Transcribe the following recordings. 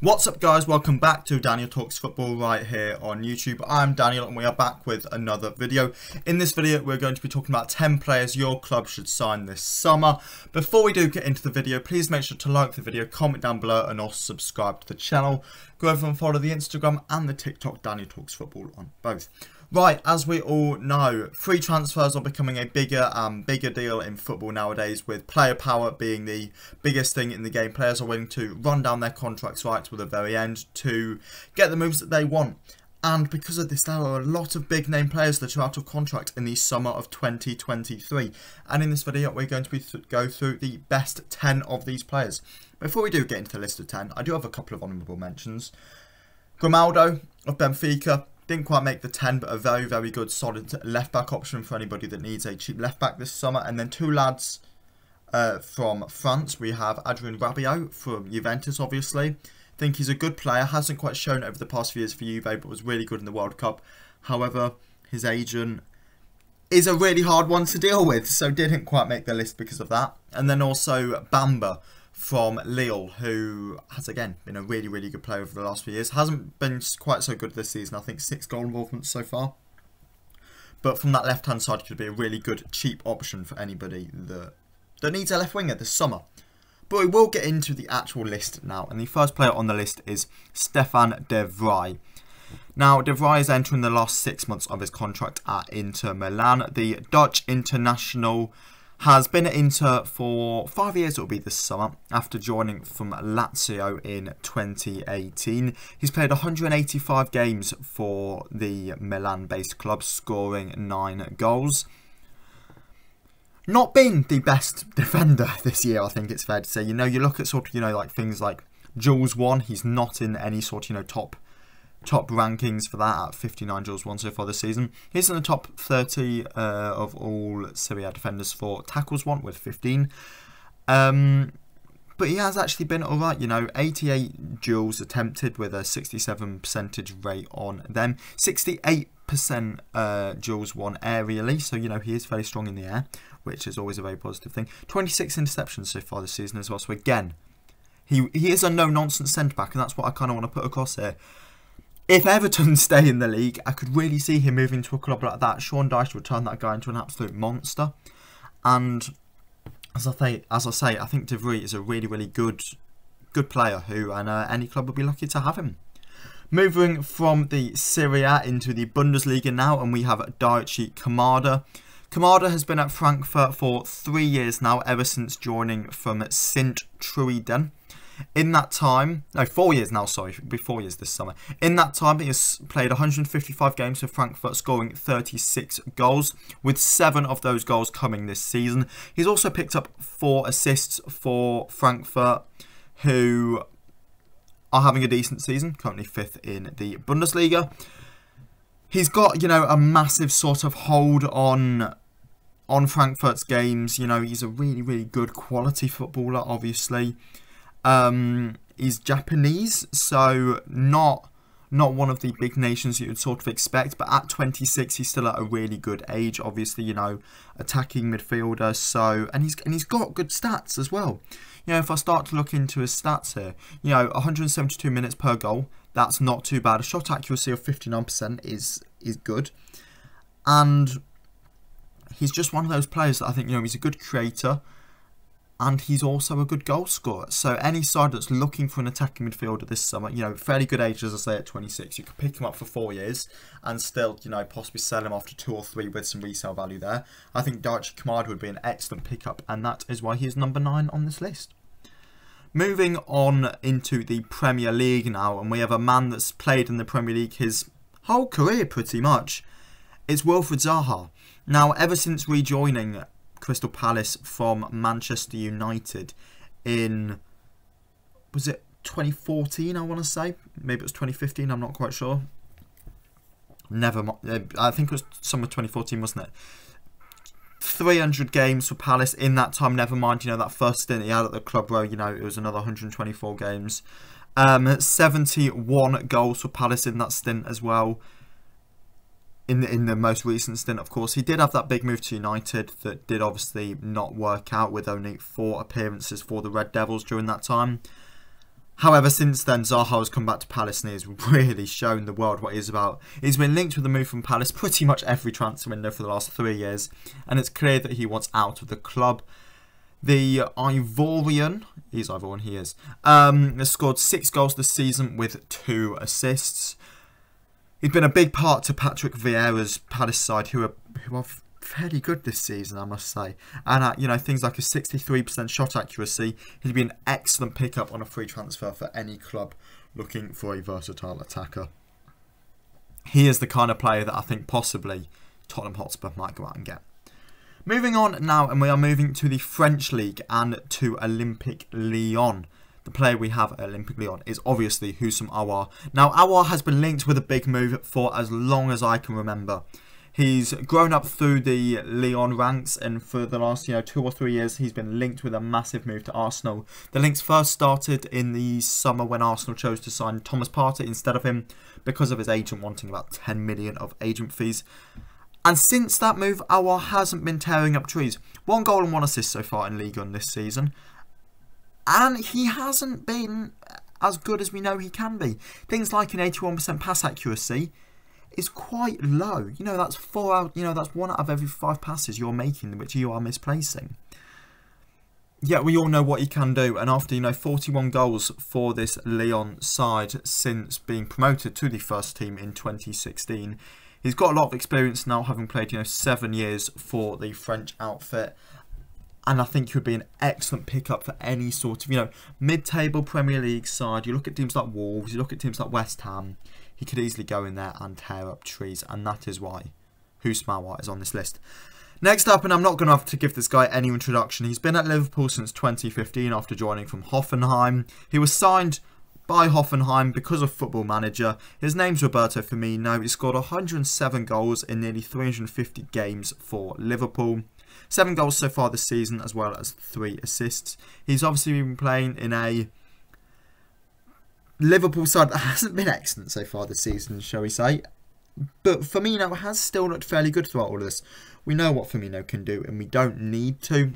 What's up guys, welcome back to Daniel Talks Football right here on YouTube. I'm Daniel and we are back with another video. In this video we're going to be talking about 10 players your club should sign this summer. Before we do get into the video, please make sure to like the video, comment down below and also subscribe to the channel. Go over and follow the Instagram and the TikTok Daniel Talks Football on both. Right, as we all know, free transfers are becoming a bigger and bigger deal in football nowadays, with player power being the biggest thing in the game. Players are willing to run down their contracts right to the very end to get the moves that they want. And because of this, there are a lot of big name players that are out of contract in the summer of 2023. And in this video, we're going to go through the best 10 of these players. Before we do get into the list of 10, I do have a couple of honourable mentions. Ronaldo of Benfica. Didn't quite make the 10, but a very, very good, solid left-back option for anybody that needs a cheap left-back this summer. And then two lads from France. We have Adrien Rabiot from Juventus, obviously. Think he's a good player. Hasn't quite shown over the past few years for Juve, but was really good in the World Cup. However, his agent is a really hard one to deal with, so didn't quite make the list because of that. And then also Bamba from Lille, who has again been a really, really good player over the last few years. Hasn't been quite so good this season. I think 6 goal involvements so far. But from that left-hand side, could be a really good, cheap option for anybody that needs a left winger this summer. But we will get into the actual list now. And the first player on the list is Stefan de Vrij. Now, de Vrij is entering the last 6 months of his contract at Inter Milan. The Dutch international has been at Inter for 5 years, it will be this summer, after joining from Lazio in 2018. He's played 185 games for the Milan-based club, scoring 9 goals. Not been the best defender this year, I think it's fair to say. You know, you look at sort of, like things like Jules 1, he's not in any sort of, top rankings for that at 59 Jules 1 so far this season. He's in the top 30 of all Serie A defenders for tackles 1 with 15. But he has actually been alright, 88 duels attempted with a 67% rate on them. 68% duels won aerially, so he is very strong in the air, which is always a very positive thing. 26 interceptions so far this season as well, so again, he is a no-nonsense centre-back, and that's what I kind of want to put across here. If Everton stay in the league, I could really see him moving to a club like that. Sean Dyche would turn that guy into an absolute monster. And as I say, I think De Vrij is a really, really good player who, and any club would be lucky to have him. Moving from the Serie A into the Bundesliga now, and we have Daichi Kamada. Kamada has been at Frankfurt for 3 years now, ever since joining from Sint Truiden. In that time, no, 4 years now, sorry, it'll be 4 years this summer. In that time, he has played 155 games for Frankfurt, scoring 36 goals, with 7 of those goals coming this season. He's also picked up 4 assists for Frankfurt, who are having a decent season, currently 5th in the Bundesliga. He's got, a massive sort of hold on Frankfurt's games. He's a really, really good quality footballer, obviously. He's Japanese, so not one of the big nations you would sort of expect, but at 26 he's still at a really good age, obviously, attacking midfielder, so and he's got good stats as well. If I start to look into his stats here, 172 minutes per goal, that's not too bad. A shot accuracy of 59% is good, and he's just one of those players that I think, he's a good creator. And he's also a good goal scorer. So any side that's looking for an attacking midfielder this summer, fairly good age, as I say, at 26. You could pick him up for 4 years and still, possibly sell him after 2 or 3 with some resale value there. I think Daichi Kamada would be an excellent pickup, and that is why he is number 9 on this list. Moving on into the Premier League now, and we have a man that's played in the Premier League his whole career pretty much. It's Wilfried Zaha. Now, ever since rejoining Crystal Palace from Manchester United in, was it 2014, I want to say? Maybe it was 2015, I'm not quite sure. I think it was summer 2014, wasn't it? 300 games for Palace in that time, never mind, that first stint he had at the club where, it was another 124 games. 71 goals for Palace in that stint as well. In the most recent stint, of course. He did have that big move to United that did obviously not work out, with only 4 appearances for the Red Devils during that time. However, since then, Zaha has come back to Palace and he has really shown the world what he's about. He's been linked with the move from Palace pretty much every transfer window for the last 3 years, and it's clear that he wants out of the club. The Ivorian, he's Ivorian, he is, has scored 6 goals this season with 2 assists. He's been a big part to Patrick Vieira's Palace side, who are fairly good this season, I must say. And, you know, things like a 63% shot accuracy. He'd be an excellent pickup on a free transfer for any club looking for a versatile attacker. He is the kind of player that I think possibly Tottenham Hotspur might go out and get. Moving on now, and we are moving to the French League and to Olympique Lyon. The player we have at Olympique Lyon is obviously Houssem Aouar. Now, Aouar has been linked with a big move for as long as I can remember. He's grown up through the Lyon ranks, and for the last 2 or 3 years he's been linked with a massive move to Arsenal. The links first started in the summer when Arsenal chose to sign Thomas Partey instead of him because of his agent wanting about 10 million of agent fees. And since that move, Aouar hasn't been tearing up trees. 1 goal and 1 assist so far in Ligue 1 this season. And he hasn't been as good as we know he can be. Things like an 81% pass accuracy is quite low. That's 1 out of every 5 passes you're making which you are misplacing. Yet we all know what he can do, and after 41 goals for this Lyon side since being promoted to the first team in 2016, he's got a lot of experience now, having played 7 years for the French outfit. And I think he would be an excellent pickup for any sort of mid-table Premier League side. You look at teams like Wolves, you look at teams like West Ham. He could easily go in there and tear up trees, and that is why Houssem Aouar is on this list. Next up, and I'm not going to have to give this guy any introduction, he's been at Liverpool since 2015 after joining from Hoffenheim. He was signed by Hoffenheim because of Football Manager. His name's Roberto Firmino. He scored 107 goals in nearly 350 games for Liverpool. 7 goals so far this season, as well as 3 assists. He's obviously been playing in a Liverpool side that hasn't been excellent so far this season, shall we say. But Firmino has still looked fairly good throughout all of this. We know what Firmino can do, and we don't need to.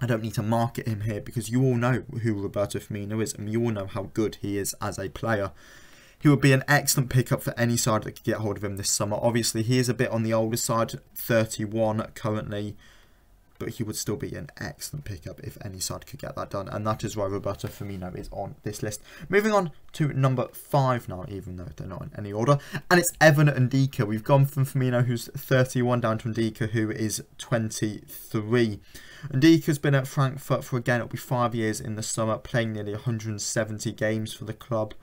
I don't need to market him here because you all know who Roberto Firmino is, and you all know how good he is as a player. He would be an excellent pickup for any side that could get hold of him this summer. Obviously, he is a bit on the older side, 31 currently. But he would still be an excellent pickup if any side could get that done. And that is why Roberto Firmino is on this list. Moving on to number 5 now, even though they're not in any order. And it's Evan Ndika. We've gone from Firmino, who's 31, down to Ndika, who is 23. Ndika's been at Frankfurt for, again, it'll be 5 years in the summer, playing nearly 170 games for the club.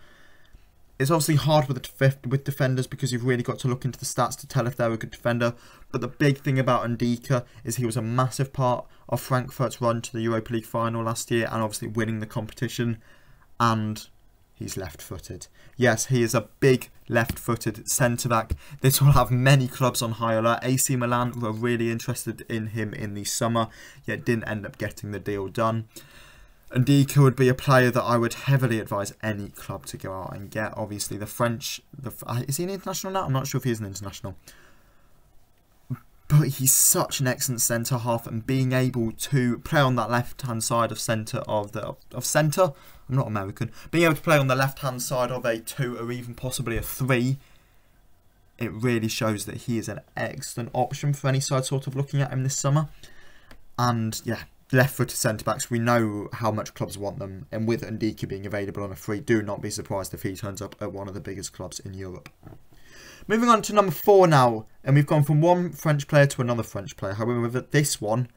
It's obviously hard with defenders because you've really got to look into the stats to tell if they're a good defender. But the big thing about Ndika is he was a massive part of Frankfurt's run to the Europa League final last year and obviously winning the competition. And he's left-footed. Yes, he is a big left-footed centre-back. This will have many clubs on high alert. AC Milan were really interested in him in the summer, yet didn't end up getting the deal done. Ndika would be a player that I would heavily advise any club to go out and get. Obviously, the French... is he an international now? I'm not sure if he is an international. But he's such an excellent centre-half, and being able to play on that left-hand side of centre centre... I'm not American. Being able to play on the left-hand side of a 2 or even possibly a 3, it really shows that he is an excellent option for any side sort of looking at him this summer. And, yeah... left-footed centre-backs, we know how much clubs want them, and with Ndika being available on a free, do not be surprised if he turns up at one of the biggest clubs in Europe. Moving on to number 4 now, and we've gone from one French player to another French player. However, this one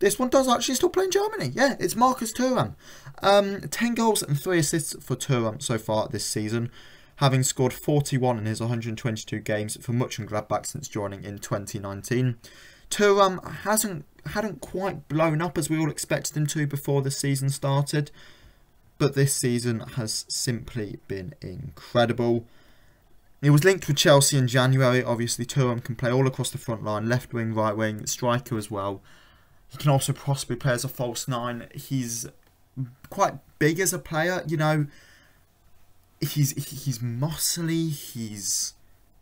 does actually still play in Germany. Yeah, it's Marcus Thuram. 10 goals and 3 assists for Thuram so far this season, having scored 41 in his 122 games for Mönchengladbach since joining in 2019. Thuram hadn't quite blown up as we all expected him to before the season started, but this season has simply been incredible. He was linked with Chelsea in January. Obviously, Thuram can play all across the front line, left wing, right wing, striker as well. He can also possibly play as a false 9. He's quite big as a player, He's muscly.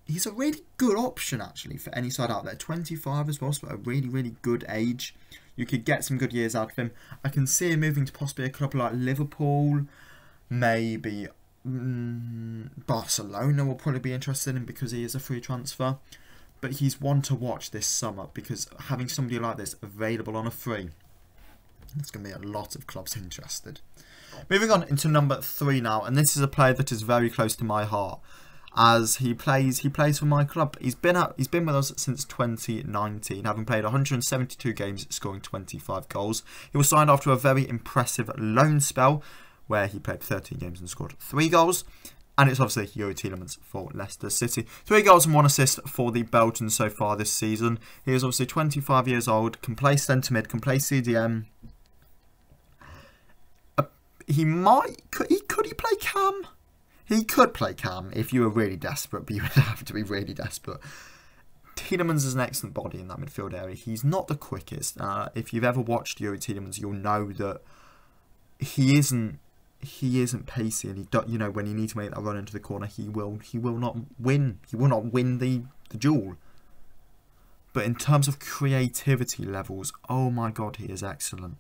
He's a really good option, actually, for any side out there. 25 as well, so a really, really good age. You could get some good years out of him. I can see him moving to possibly a club like Liverpool. maybe Barcelona will probably be interested in because he is a free transfer. But he's one to watch this summer because having somebody like this available on a free, there's going to be a lot of clubs interested. Moving on into number 3 now, and this is a player that is very close to my heart, as he plays for my club. He's been with us since 2019, having played 172 games, scoring 25 goals. He was signed after a very impressive loan spell, where he played 13 games and scored 3 goals. And it's obviously Youri Tielemans for Leicester City. 3 goals and 1 assist for the Belgians so far this season. He is obviously 25 years old, can play centre mid, can play CDM. Could he play cam? He could play cam if you were really desperate, but you would have to be really desperate. Tielemans is an excellent body in that midfield area. He's not the quickest. If you've ever watched Youri Tielemans, you'll know that he isn't pacey, and when you need to make that run into the corner, he will not win. He will not win the duel. But in terms of creativity levels, oh my god, he is excellent.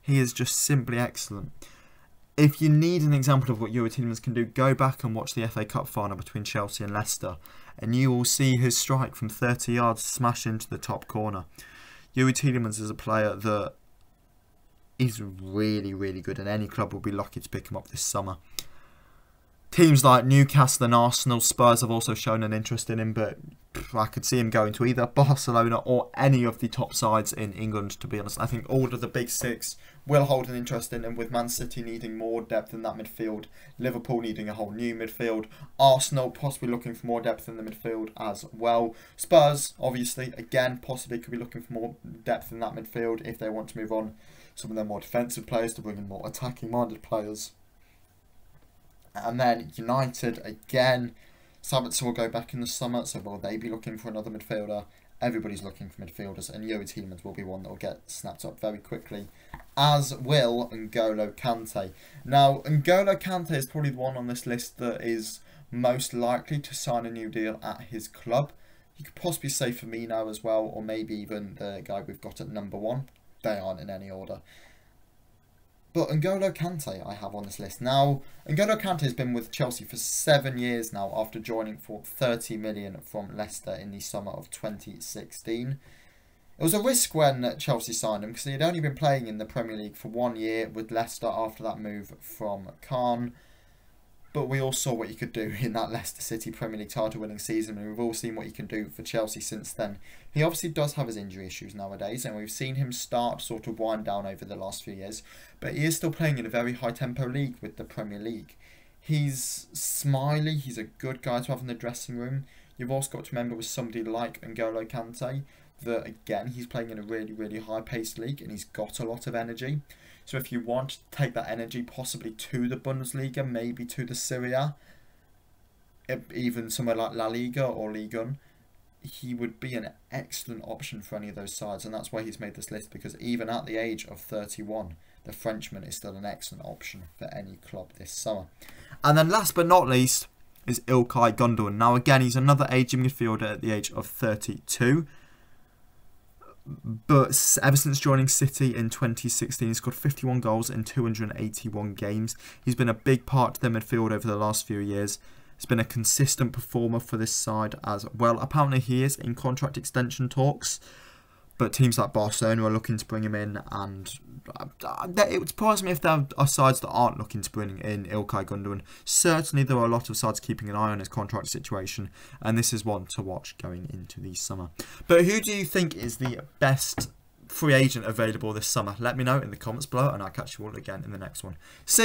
He is just simply excellent. If you need an example of what Youri Tielemans can do, go back and watch the FA Cup final between Chelsea and Leicester, and you will see his strike from 30 yards smash into the top corner. Youri Tielemans is a player that is really, really good, and any club will be lucky to pick him up this summer. Teams like Newcastle and Arsenal, Spurs have also shown an interest in him, but I could see him going to either Barcelona or any of the top sides in England, to be honest. I think all of the big 6 will hold an interest in him, with Man City needing more depth in that midfield, Liverpool needing a whole new midfield, Arsenal possibly looking for more depth in the midfield as well. Spurs, obviously, again, possibly could be looking for more depth in that midfield if they want to move on some of their more defensive players to bring in more attacking-minded players. And then United, again, Southampton will go back in the summer, so will they be looking for another midfielder? Everybody's looking for midfielders, and Youri Tielemans will be one that will get snapped up very quickly, as will N'Golo Kante. Now, N'Golo Kante is probably the one on this list that is most likely to sign a new deal at his club. You could possibly say Firmino as well, or maybe even the guy we've got at number 1. They aren't in any order. But N'Golo Kante I have on this list. Now, N'Golo Kante has been with Chelsea for 7 years now, after joining for 30 million from Leicester in the summer of 2016. It was a risk when Chelsea signed him, because he had only been playing in the Premier League for 1 year with Leicester after that move from Khan. But we all saw what he could do in that Leicester City Premier League title-winning season, and we've all seen what he can do for Chelsea since then. He obviously does have his injury issues nowadays, and we've seen him start to sort of wind down over the last few years, but he is still playing in a very high-tempo league with the Premier League. He's smiley, he's a good guy to have in the dressing room. You've also got to remember with somebody like N'Golo Kante, that again, he's playing in a really, really high-paced league, and he's got a lot of energy. So if you want to take that energy possibly to the Bundesliga, maybe to the Serie A, even somewhere like La Liga or Ligue 1, he would be an excellent option for any of those sides. And that's why he's made this list, because even at the age of 31, the Frenchman is still an excellent option for any club this summer. And then last but not least is Ilkay Gundogan. Now again, he's another aging midfielder at the age of 32. But ever since joining City in 2016, he's scored 51 goals in 281 games. He's been a big part to their midfield over the last few years. He's been a consistent performer for this side as well. Apparently he is in contract extension talks, but teams like Barcelona are looking to bring him in, and it would surprise me if there are sides that aren't looking to bring in Ilkay Gundogan. Certainly there are a lot of sides keeping an eye on his contract situation, and this is one to watch going into the summer. But who do you think is the best free agent available this summer? Let me know in the comments below, and I'll catch you all again in the next one. See you.